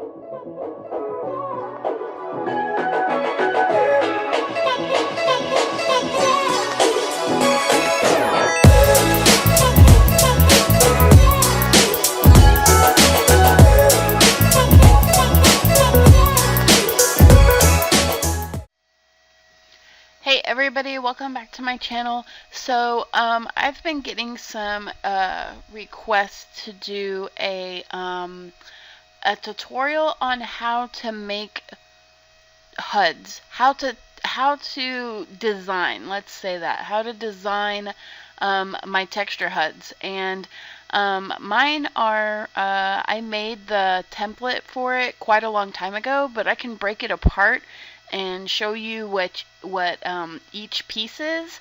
Hey everybody, welcome back to my channel. So I've been getting some requests to do a tutorial on how to make HUDs, how to design, let's say that, how to design my texture HUDs. And mine are, I made the template for it quite a long time ago, but I can break it apart and show you what each piece is,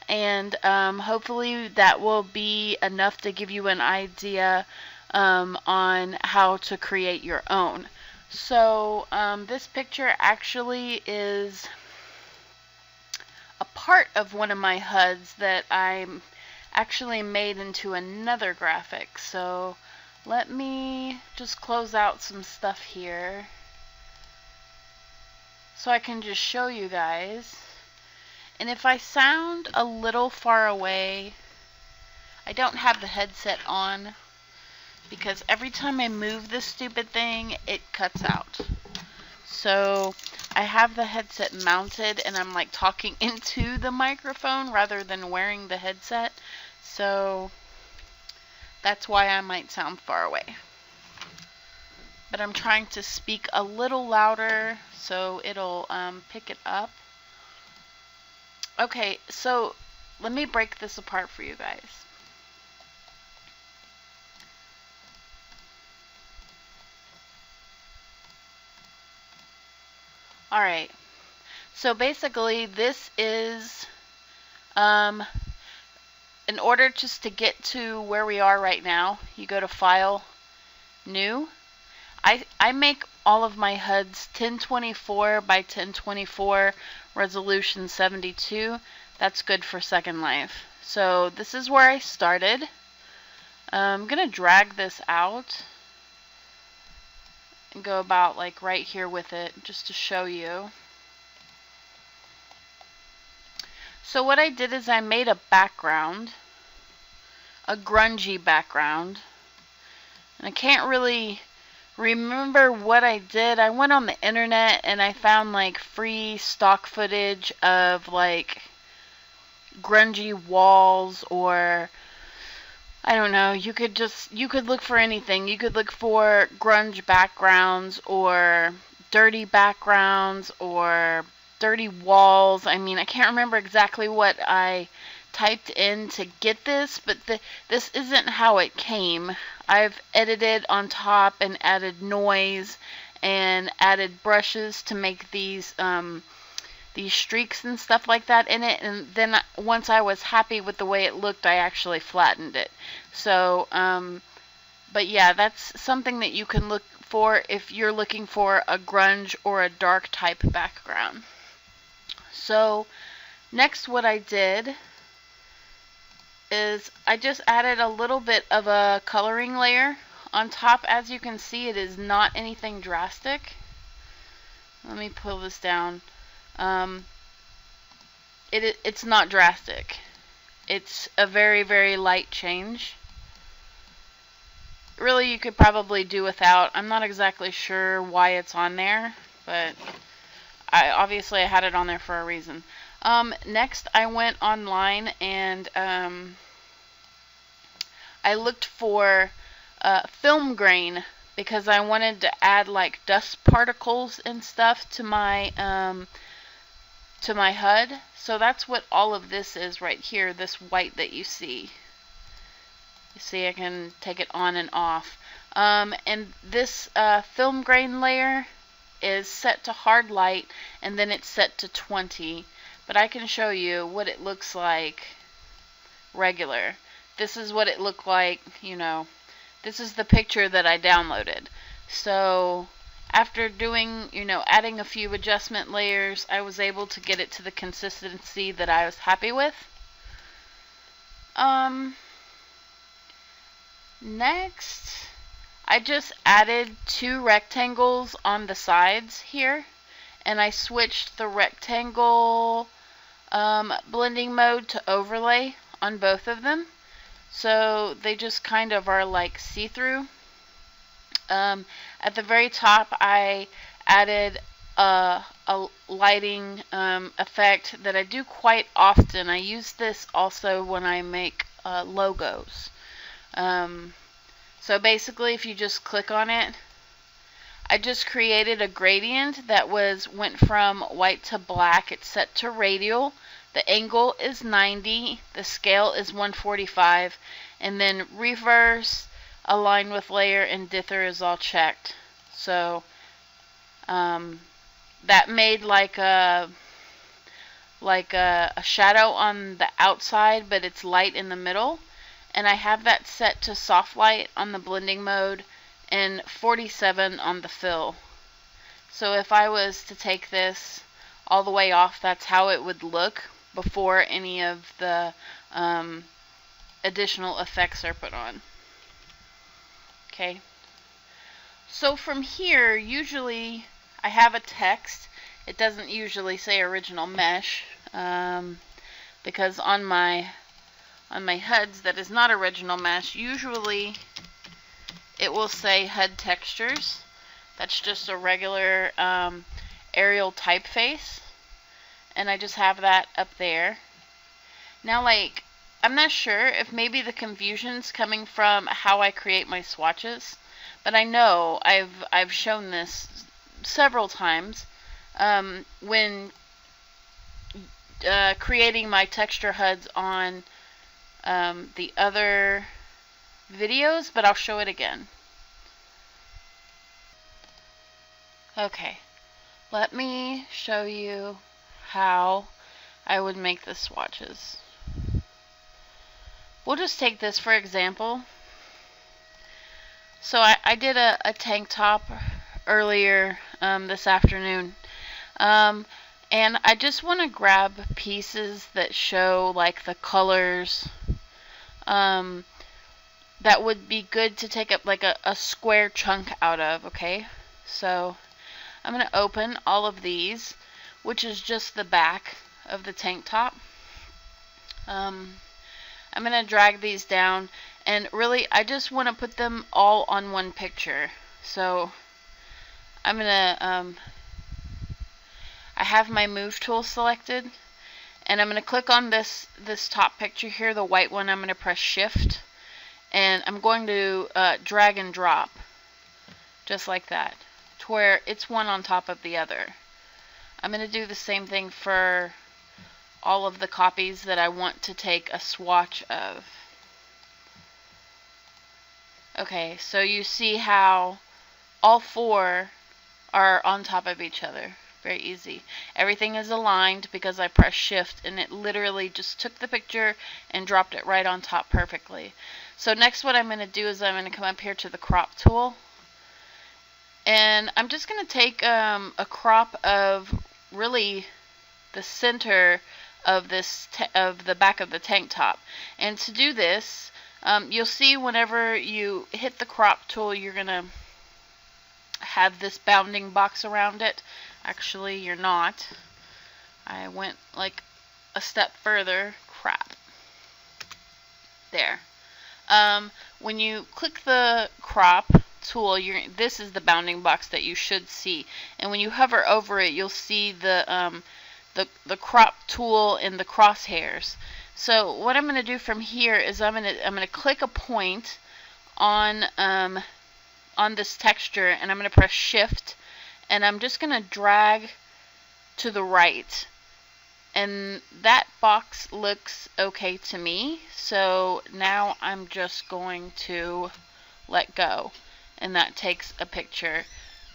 and hopefully that will be enough to give you an idea on how to create your own. So this picture actually is a part of one of my HUDs that I actually made into another graphic. So let me just close out some stuff here so I can just show you guys. And if I sound a little far away, I don't have the headset on because every time I move this stupid thing, it cuts out. So I have the headset mounted and I'm like talking into the microphone rather than wearing the headset. So that's why I might sound far away. But I'm trying to speak a little louder so it'll pick it up. Okay, so let me break this apart for you guys. Alright, so basically this is, in order just to get to where we are right now, you go to File, New. I make all of my HUDs 1024 by 1024, resolution 72. That's good for Second Life. So this is where I started. I'm going to drag this out and go about like right here with it just to show you. So what I did is I made a background, a grungy background, and I can't really remember what I did. I went on the internet and I found like free stock footage of like grungy walls, or I don't know, you could look for anything. You could look for grunge backgrounds or dirty backgrounds or dirty walls. I mean, I can't remember exactly what I typed in to get this, but this isn't how it came. I've edited on top and added noise and added brushes to make these streaks and stuff like that in it, and then once I was happy with the way it looked, I actually flattened it. So but yeah, that's something that you can look for if you're looking for a grunge or a dark type background. So next what I did is I just added a little bit of a coloring layer on top. As you can see, it is not anything drastic. Let me pull this down. It's not drastic. It's a very, very light change. Really, you could probably do without. I'm not exactly sure why it's on there, but obviously I had it on there for a reason. Next, I went online and I looked for film grain because I wanted to add like dust particles and stuff to my HUD. So that's what all of this is right here, this white that you see. You see, I can take it on and off. And this film grain layer is set to hard light, and then it's set to 20. But I can show you what it looks like regular. This is what it looked like, you know. This is the picture that I downloaded. So after doing, you know, adding a few adjustment layers, I was able to get it to the consistency that I was happy with. Next, I just added 2 rectangles on the sides here, and I switched the rectangle blending mode to overlay on both of them, so they just kind of are like see-through. At the very top, I added a lighting effect that I do quite often. I use this also when I make logos. So basically, if you just click on it, I just created a gradient that went from white to black. It's set to radial. The angle is 90. The scale is 145. And then reverse, align with layer, and dither is all checked. So that made like a shadow on the outside, but it's light in the middle. And I have that set to soft light on the blending mode and 47 on the fill. So if I was to take this all the way off, that's how it would look before any of the additional effects are put on. Okay. So from here, usually I have a text. It doesn't usually say original mesh because on my HUDs that is not original mesh, usually it will say HUD textures. That's just a regular Arial typeface, and I just have that up there. Now, like, I'm not sure if maybe the confusion's coming from how I create my swatches, but I know I've shown this several times when creating my texture HUDs on the other videos, but I'll show it again. Okay, let me show you how I would make the swatches. We'll just take this for example. So I did a tank top earlier this afternoon, and I just want to grab pieces that show like the colors that would be good to take up like a square chunk out of. Okay, so I'm going to open all of these, which is just the back of the tank top. I'm going to drag these down, and really I just want to put them all on one picture. So I'm going to I have my move tool selected, and I'm going to click on this top picture here, the white one. I'm going to press shift, and I'm going to drag and drop just like that to where it's one on top of the other. I'm going to do the same thing for all of the copies that I want to take a swatch of. Okay, so you see how all 4 are on top of each other. Very easy. Everything is aligned because I pressed shift, and it literally just took the picture and dropped it right on top perfectly. So next what I'm going to do is I'm going to come up here to the crop tool, and I'm just going to take a crop of really the center of this of the back of the tank top. And to do this, you'll see whenever you hit the crop tool, you're going to have this bounding box around it. Actually, you're not. I went like a step further. Crap. There. When you click the crop tool, this is the bounding box that you should see. And when you hover over it, you'll see the crop tool in the crosshairs. So what I'm going to do from here is I'm going to click a point on this texture, and I'm going to press shift, and I'm just going to drag to the right, and that box looks okay to me. So now I'm just going to let go, and that takes a picture,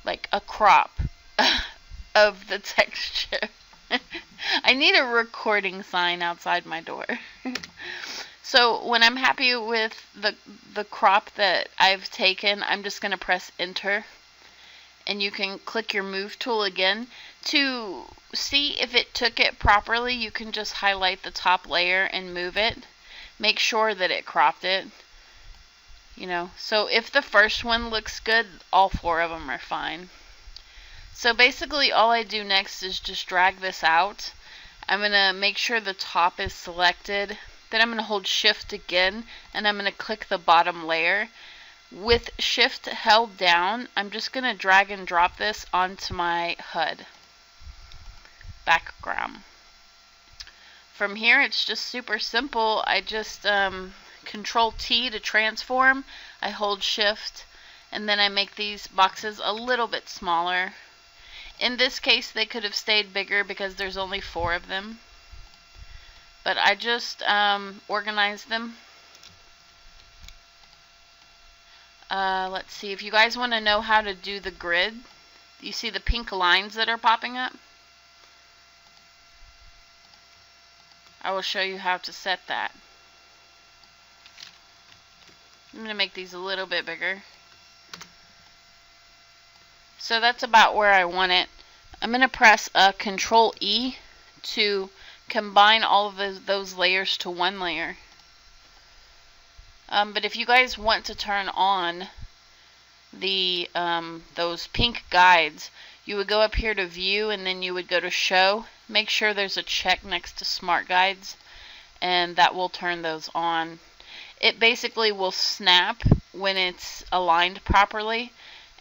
like a crop of the texture. I need a recording sign outside my door. So when I'm happy with the crop that I've taken, I'm just going to press enter, and you can click your move tool again. To see if it took it properly, you can just highlight the top layer and move it. Make sure that it cropped it. You know, so if the first one looks good, all 4 of them are fine. So basically all I do next is just drag this out. I'm going to make sure the top is selected. Then I'm going to hold shift again and I'm going to click the bottom layer. With shift held down, I'm just going to drag and drop this onto my HUD background. From here it's just super simple. I just Control T to transform. I hold shift and then I make these boxes a little bit smaller. In this case they could have stayed bigger because there's only 4 of them. But I just organize them. Let's see, if you guys want to know how to do the grid, you see the pink lines that are popping up? I will show you how to set that. I'm going to make these a little bit bigger. So that's about where I want it. I'm going to press Control E to combine all of those layers to one layer. But if you guys want to turn on the those pink guides, you would go up here to View and then you would go to Show. Make sure there's a check next to Smart Guides and that will turn those on. It basically will snap when it's aligned properly,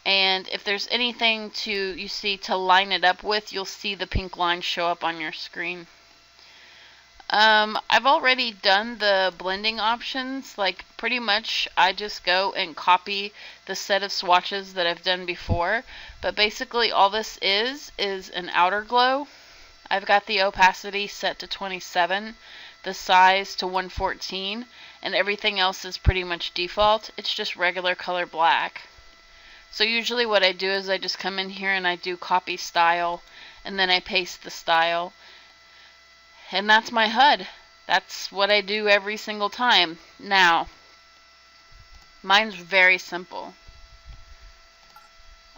and if there's anything you see to line it up with, you'll see the pink line show up on your screen. I've already done the blending options. Like pretty much I just go and copy the set of swatches that I've done before, but basically all this is an outer glow. I've got the opacity set to 27, the size to 114, and everything else is pretty much default. It's just regular color black. So usually what I do is I just come in here and I do copy style and then I paste the style. And that's my HUD. That's what I do every single time. Now, mine's very simple.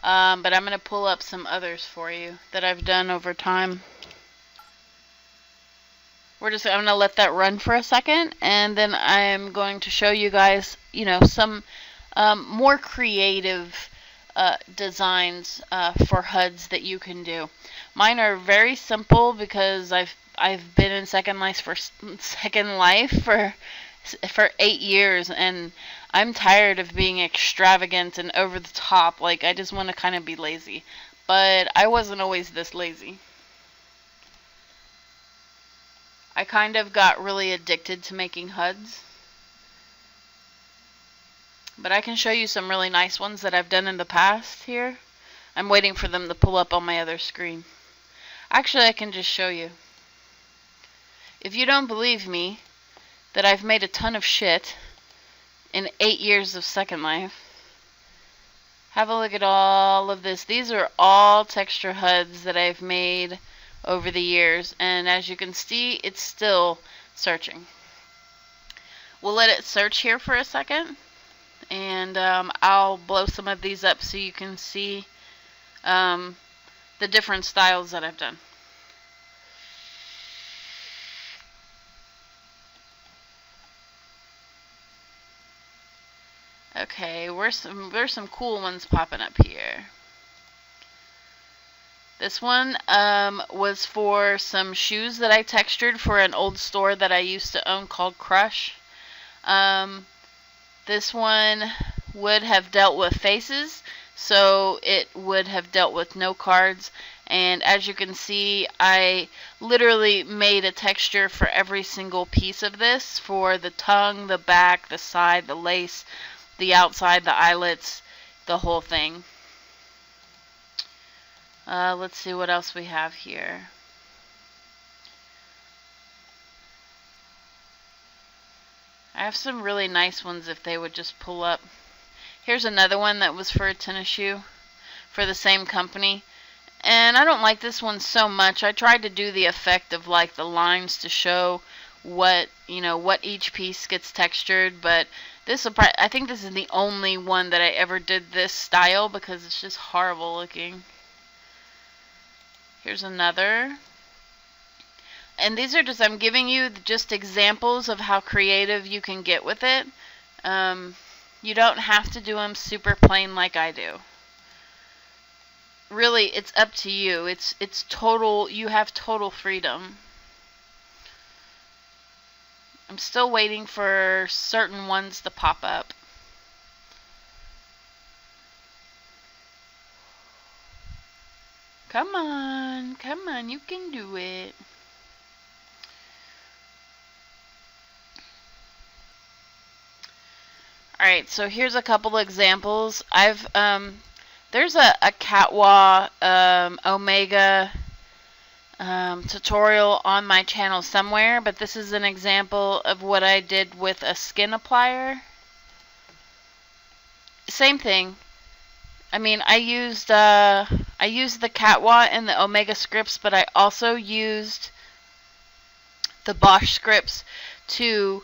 But I'm going to pull up some others for you that I've done over time. I'm going to let that run for a second, and then I'm going to show you guys, some more creative designs for HUDs that you can do. Mine are very simple because I've been in Second Life for 8 years, and I'm tired of being extravagant and over the top. Like, I just want to kind of be lazy. But I wasn't always this lazy. I kind of got really addicted to making HUDs. But I can show you some really nice ones that I've done in the past here. I'm waiting for them to pull up on my other screen. Actually, I can just show you. If you don't believe me that I've made a ton of shit in 8 years of Second Life, have a look at all of this. These are all texture HUDs that I've made over the years, and as you can see, it's still searching. We'll let it search here for a second, and I'll blow some of these up so you can see the different styles that I've done. Okay, there's some cool ones popping up here. This one was for some shoes that I textured for an old store that I used to own called Crush. This one would have dealt with faces, so it would have dealt with no cards. And as you can see, I literally made a texture for every single piece of this, for the tongue, the back, the side, the lace, the outside, the eyelets, the whole thing. Let's see what else we have here. I have some really nice ones if they would just pull up. Here's another one that was for a tennis shoe for the same company. And I don't like this one so much. I tried to do the effect of like the lines to show what each piece gets textured, but I think this is the only one that I ever did this style because it's just horrible looking. Here's another. And these are I'm giving you just examples of how creative you can get with it. You don't have to do them super plain like I do. Really, it's up to you. It's total, you have total freedom. I'm still waiting for certain ones to pop up. Come on, you can do it. Alright, so here's a couple examples. There's a Catwa Omega tutorial on my channel somewhere, but this is an example of what I did with a skin applier. Same thing. I mean, I used the Catwa and the Omega scripts, but I also used the Bosch scripts to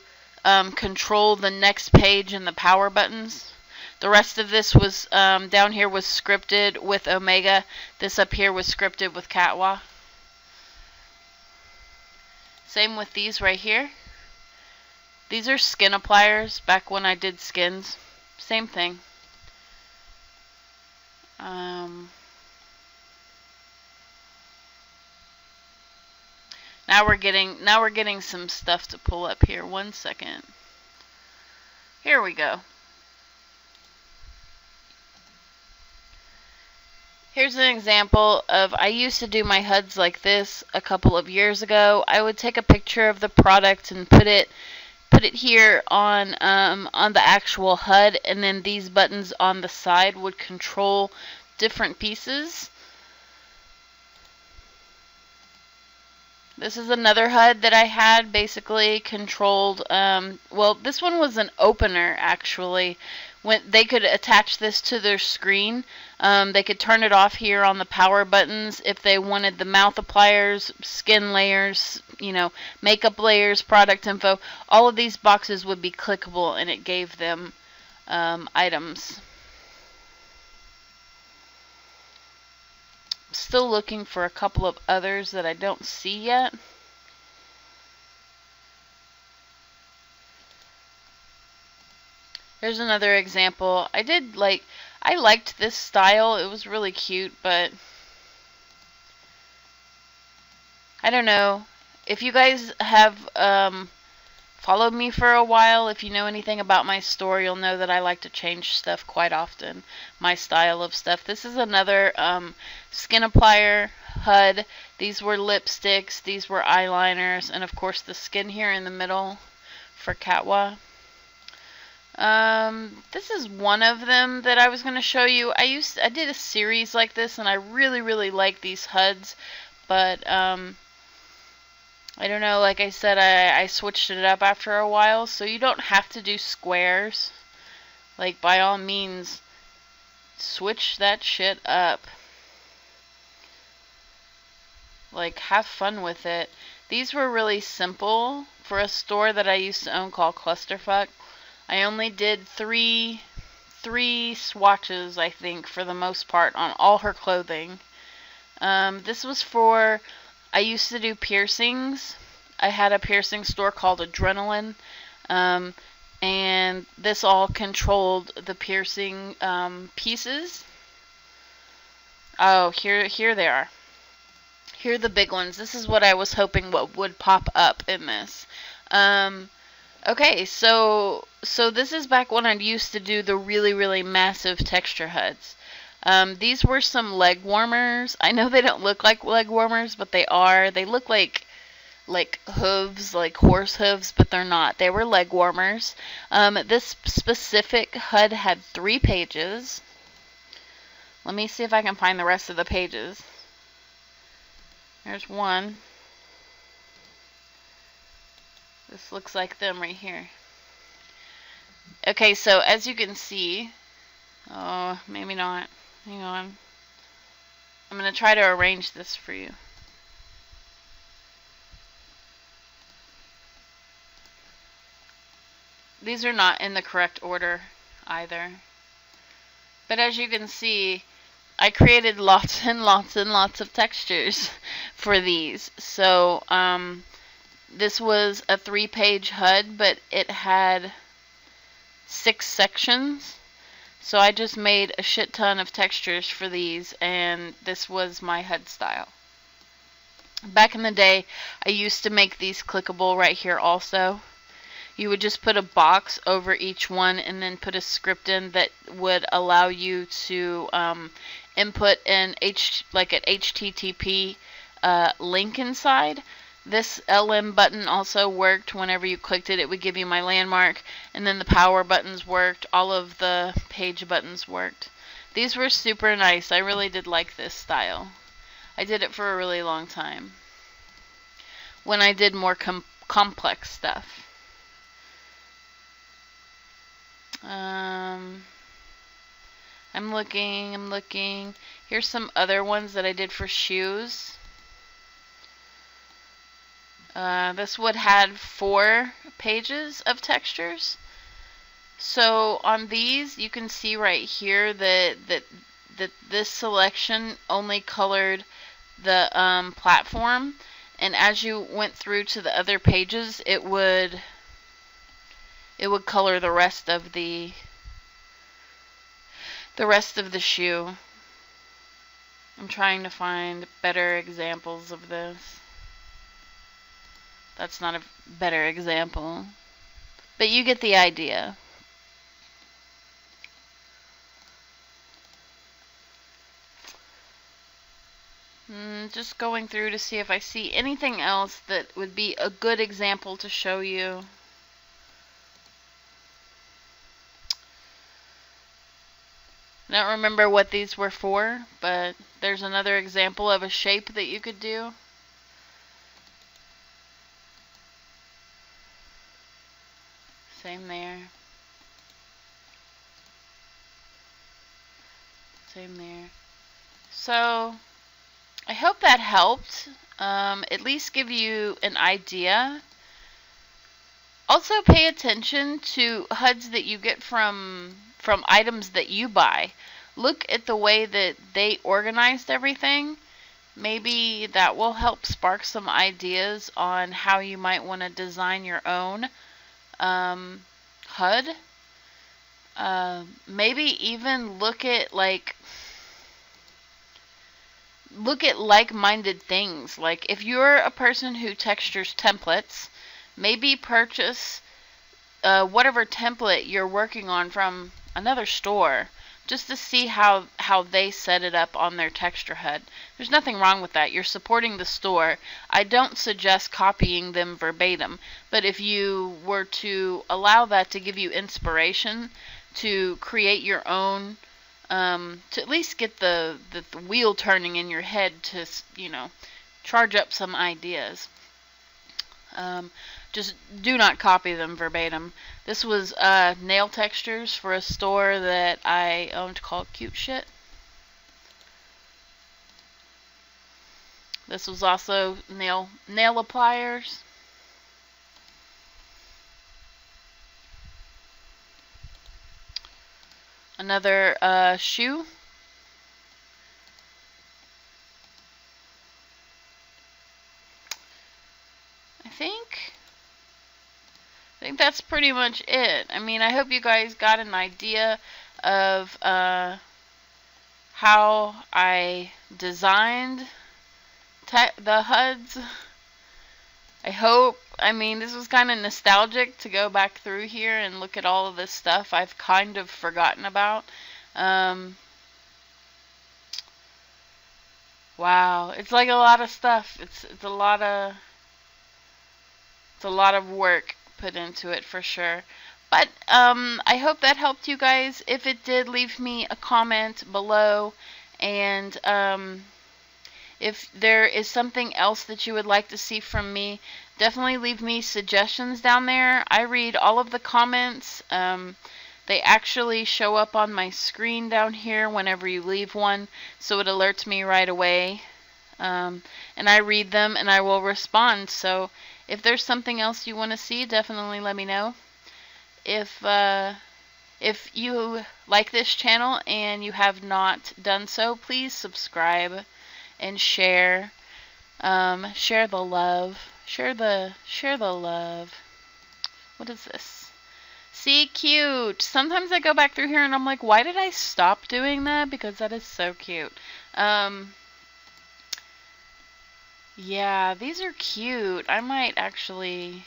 control the next page and the power buttons. The rest of this was down here was scripted with Omega. This up here was scripted with Catwa. Same with these right here. These are skin appliers back when I did skins. Same thing. Now we're getting some stuff to pull up here. 1 second. Here we go. Here's an example of, I used to do my HUDs like this a couple of years ago. I would take a picture of the product and put it here on the actual HUD, and then these buttons on the side would control different pieces. This is another HUD that I had, basically controlled, well, this one was an opener, actually. When they could attach this to their screen, they could turn it off here on the power buttons if they wanted the mouth appliers, skin layers, you know, makeup layers, product info. All of these boxes would be clickable, and it gave them items. Still looking for a couple of others that I don't see yet. Here's another example. I liked this style. It was really cute, but I don't know. If you guys have followed me for a while, if you know anything about my store, you'll know that I like to change stuff quite often. My style of stuff. This is another skin applier HUD. These were lipsticks, these were eyeliners, and of course the skin here in the middle for Catwa. This is one of them that I was going to show you. I did a series like this, and I really like these HUDs, but I don't know, like I said, I switched it up after a while, so you don't have to do squares. Like, by all means, switch that shit up. Like, have fun with it. These were really simple for a store that I used to own called Clusterfuck. I only did three swatches, I think, for the most part, on all her clothing. This was for, I used to do piercings. I had a piercing store called Adrenaline, and this all controlled the piercing pieces. Oh, here they are. Here are the big ones. This is what I was hoping what would pop up in this. Okay, so this is back when I used to do the really massive texture HUDs. These were some leg warmers. I know they don't look like leg warmers, but they are. They look like hooves, like horse hooves, but they're not. They were leg warmers. This specific HUD had 3 pages. Let me see if I can find the rest of the pages. There's one. This looks like them right here. Okay, so as you can see, oh, maybe not. Hang on. I'm going to try to arrange this for you. These are not in the correct order either. But as you can see, I created lots and lots of textures for these. So, this was a 3-page HUD, but it had 6 sections. So I just made a shit ton of textures for these, and this was my HUD style. Back in the day, I used to make these clickable right here also. You would just put a box over each one and then put a script in that would allow you to input an HTTP link inside. This LM button also worked. Whenever you clicked it, it would give you my landmark, and then the power buttons worked. All of the page buttons worked. These were super nice. I really did like this style. I did it for a really long time when I did more complex stuff. I'm looking. Here's some other ones that I did for shoes. This would had 4 pages of textures. So on these, you can see right here that this selection only colored the platform, and as you went through to the other pages, it would color the rest of the shoe. I'm trying to find better examples of this. That's not a better example, but you get the idea. Just going through to see if I see anything else that would be a good example to show you. I don't remember what these were for, but there's another example of a shape that you could do. Same there. Same there. So, I hope that helped. At least give you an idea. Also pay attention to HUDs that you get from items that you buy. Look at the way that they organized everything. Maybe that will help spark some ideas on how you might want to design your own HUD. Maybe even look at like-minded things. Like if you're a person who textures templates, maybe purchase whatever template you're working on from another store, just to see how they set it up on their texture HUD. There's nothing wrong with that. You're supporting the store. I don't suggest copying them verbatim, but if you were to allow that to give you inspiration to create your own, to at least get the wheel turning in your head to, charge up some ideas. Just do not copy them verbatim. This was nail textures for a store that I owned called Cute Shit. This was also nail appliers. Another shoe. I think that's pretty much it. I mean, I hope you guys got an idea of how I designed the HUDs. I hope, this was kind of nostalgic to go back through here and look at all of this stuff I've kind of forgotten about. Wow, it's like a lot of stuff. It's a lot of work put into it for sure. But I hope that helped you guys. If it did, leave me a comment below, and if there is something else that you would like to see from me, definitely leave me suggestions down there. I read all of the comments. They actually show up on my screen down here whenever you leave one, so it alerts me right away. And I read them and I will respond. So if there's something else you want to see, definitely let me know. If you like this channel and you have not done so, please subscribe and share. Share the love. Share the love. What is this? See, cute. Sometimes I go back through here and I'm like, why did I stop doing that? Because that is so cute. Yeah, these are cute. I might actually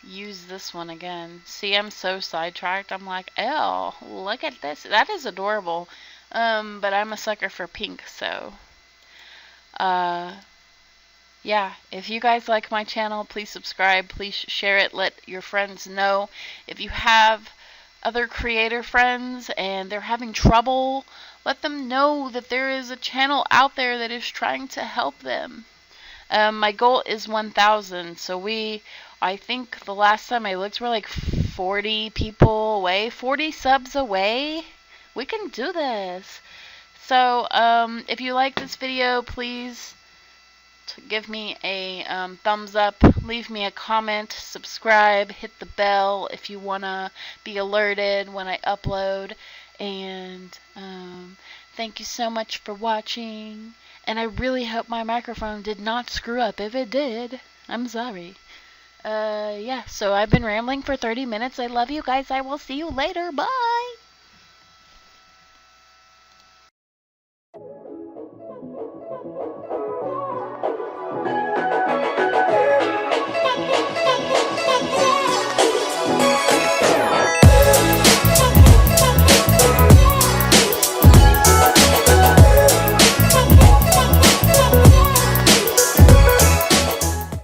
use this one again. See, I'm so sidetracked. I'm like, oh, look at this. That is adorable. But I'm a sucker for pink, so yeah, if you guys like my channel, please subscribe, please share it, let your friends know. If you have other creator friends and they're having trouble, let them know that there is a channel out there that is trying to help them. My goal is 1,000, so I think the last time I looked, we're like 40 people away, 40 subs away. We can do this. So, if you like this video, please give me a thumbs up, leave me a comment, subscribe, hit the bell if you want to be alerted when I upload. And thank you so much for watching. And I really hope my microphone did not screw up. If it did, I'm sorry. Yeah, so I've been rambling for 30 minutes. I love you guys. I will see you later. Bye!